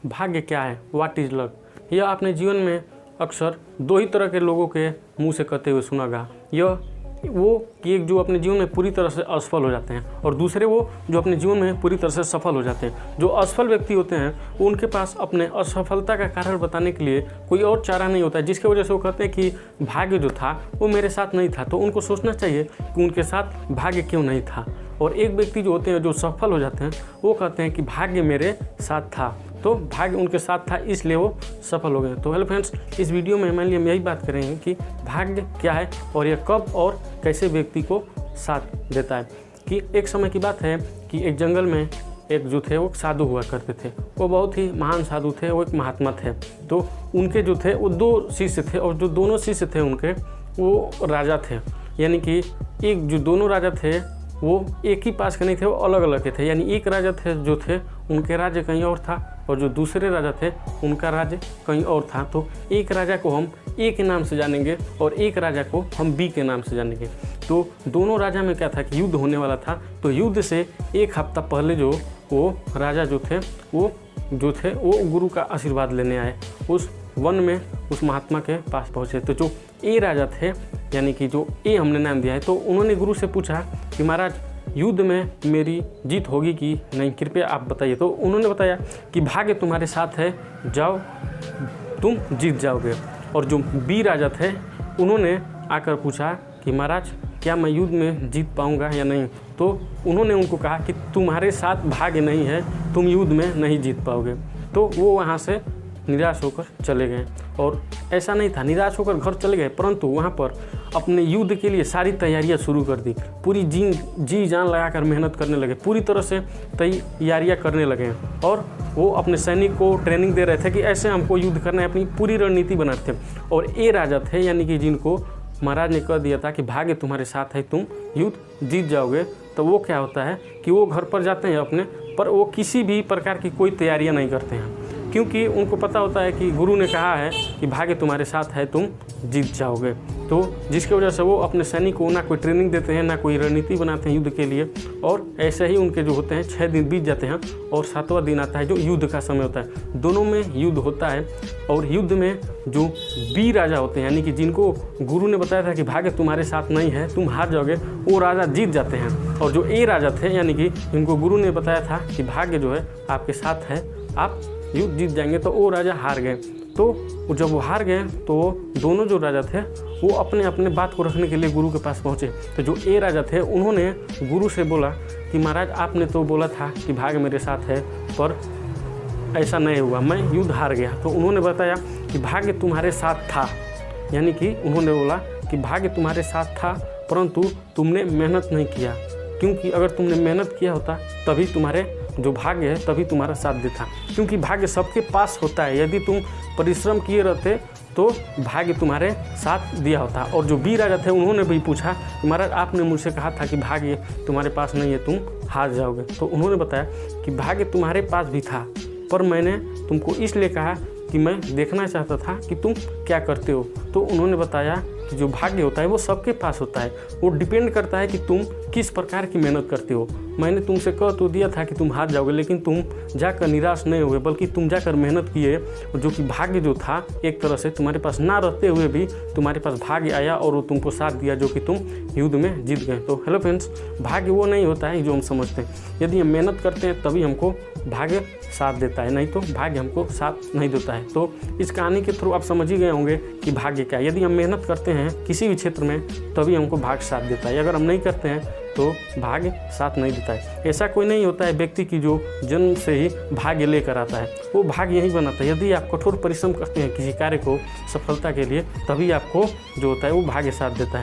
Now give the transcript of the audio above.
भाग्य क्या है, व्हाट इज़ लक। यह आपने जीवन में अक्सर दो ही तरह के लोगों के मुंह से कहते हुए सुनागा। यह वो कि एक जो अपने जीवन में पूरी तरह से असफल हो जाते हैं और दूसरे वो जो अपने जीवन में पूरी तरह से सफल हो जाते हैं। जो असफल व्यक्ति होते हैं वो उनके पास अपने असफलता का कारण बताने के लिए कोई और चारा नहीं होता है, जिसकी वजह से वो कहते हैं कि भाग्य जो था वो मेरे साथ नहीं था। तो उनको सोचना चाहिए कि उनके साथ भाग्य क्यों नहीं था। और एक व्यक्ति जो होते हैं जो सफल हो जाते हैं वो कहते हैं कि भाग्य मेरे साथ था, तो भाग्य उनके साथ था इसलिए वो सफल हो गए। तो हेलो फ्रेंड्स, इस वीडियो में हमारे लिए हम यही बात करेंगे कि भाग्य क्या है और यह कब और कैसे व्यक्ति को साथ देता है। कि एक समय की बात है कि एक जंगल में एक जो थे वो साधु हुआ करते थे। वो बहुत ही महान साधु थे, वो एक महात्मा थे। तो उनके जो थे वो दो शिष्य थे और जो दोनों शिष्य थे उनके वो राजा थे। यानी कि एक जो दोनों राजा थे वो एक ही पास के नहीं थे, वो अलग अलग के थे। यानी एक राजा थे जो थे उनके राज्य कहीं और था और जो दूसरे राजा थे उनका राज्य कहीं और था। तो एक राजा को हम ए के नाम से जानेंगे और एक राजा को हम बी के नाम से जानेंगे। तो दोनों राजा में क्या था कि युद्ध होने वाला था। तो युद्ध से एक हफ्ता पहले जो वो राजा जो थे वो गुरु का आशीर्वाद लेने आए। उस वन में उस महात्मा के पास पहुँचे। तो जो ए राजा थे, यानी कि जो ए हमने नाम दिया है, तो उन्होंने गुरु से पूछा कि महाराज युद्ध में मेरी जीत होगी कि नहीं, कृपया आप बताइए। तो उन्होंने बताया कि भाग्य तुम्हारे साथ है, जाओ तुम जीत जाओगे। और जो बी राजा थे उन्होंने आकर पूछा कि महाराज क्या मैं युद्ध में जीत पाऊंगा या नहीं। तो उन्होंने उनको कहा कि तुम्हारे साथ भाग्य नहीं है, तुम युद्ध में नहीं जीत पाओगे। तो वो वहाँ से निराश होकर चले गए। और ऐसा नहीं था निराश होकर घर चले गए, परंतु वहाँ पर अपने युद्ध के लिए सारी तैयारियां शुरू कर दी। पूरी जी जान लगाकर मेहनत करने लगे, पूरी तरह से तैयारियां करने लगे। और वो अपने सैनिक को ट्रेनिंग दे रहे थे कि ऐसे हमको युद्ध करना है, अपनी पूरी रणनीति बनाते थे। और ए राजा थे, यानी कि जिनको महाराज ने कह दिया था कि भाग्य तुम्हारे साथ है, तुम युद्ध जीत जाओगे। तो वो क्या होता है कि वो घर पर जाते हैं अपने, पर वो किसी भी प्रकार की कोई तैयारियाँ नहीं करते हैं, क्योंकि उनको पता होता है कि गुरु ने कहा है कि भाग्य तुम्हारे साथ है, तुम जीत जाओगे। तो जिसकी वजह से वो अपने सैनिक को ना कोई ट्रेनिंग देते हैं, ना कोई रणनीति बनाते हैं युद्ध के लिए। और ऐसे ही उनके जो होते हैं 6 दिन बीत जाते हैं और 7वां दिन आता है जो युद्ध का समय होता है। दोनों में युद्ध होता है और युद्ध में जो बी राजा होते हैं, यानी कि जिनको गुरु ने बताया था कि भाग्य तुम्हारे साथ नहीं है, तुम हार जाओगे, वो राजा जीत जाते हैं। और जो ए राजा थे, यानी कि जिनको गुरु ने बताया था कि भाग्य जो है आपके साथ है, आप युद्ध जीत जाएंगे, तो वो राजा हार गए। तो जब वो हार गए तो दोनों जो राजा थे वो अपने अपने बात को रखने के लिए गुरु के पास पहुँचे। तो जो ए राजा थे उन्होंने गुरु से बोला कि महाराज आपने तो बोला था कि भाग्य मेरे साथ है, पर ऐसा नहीं हुआ, मैं युद्ध हार गया। तो उन्होंने बताया कि भाग्य तुम्हारे साथ था, यानी कि उन्होंने बोला कि भाग्य तुम्हारे साथ था परंतु तुमने मेहनत नहीं किया, क्योंकि अगर तुमने मेहनत किया होता तभी तुम्हारे जो भाग्य है तभी तुम्हारा साथ देता। क्योंकि भाग्य सबके पास होता है, यदि तुम परिश्रम किए रहते तो भाग्य तुम्हारे साथ दिया होता। और जो बी राजा थे उन्होंने भी पूछा कि महाराज आपने मुझसे कहा था कि भाग्य तुम्हारे पास नहीं है, तुम हार जाओगे। तो उन्होंने बताया कि भाग्य तुम्हारे पास भी था, पर मैंने तुमको इसलिए कहा कि मैं देखना चाहता था कि तुम क्या करते हो। तो उन्होंने बताया कि जो भाग्य होता है वो सबके पास होता है, वो डिपेंड करता है कि तुम किस प्रकार की मेहनत करते हो। मैंने तुमसे कह तो दिया था कि तुम हार जाओगे, लेकिन तुम जाकर निराश नहीं हुए, बल्कि तुम जाकर मेहनत किए, जो कि भाग्य जो था एक तरह से तुम्हारे पास ना रहते हुए भी तुम्हारे पास भाग्य आया और वो तुमको साथ दिया, जो कि तुम युद्ध में जीत गए। तो हेलो फ्रेंड्स, भाग्य वो नहीं होता है जो हम समझते हैं। यदि हम मेहनत करते हैं तभी हमको भाग्य साथ देता है, नहीं तो भाग्य हमको साथ नहीं देता है। तो इस कहानी के थ्रू आप समझ ही गए होंगे कि भाग्य क्या है। यदि हम मेहनत करते हैं किसी भी क्षेत्र में तभी हमको भाग्य साथ देता है, अगर हम नहीं करते हैं तो भाग्य साथ नहीं देता है। ऐसा कोई नहीं होता है व्यक्ति की जो जन्म से ही भाग्य लेकर आता है, वो भाग्य यही बनाता है। यदि आप कठोर परिश्रम करते हैं किसी कार्य को सफलता के लिए, तभी आपको जो होता है वो भाग्य साथ देता है।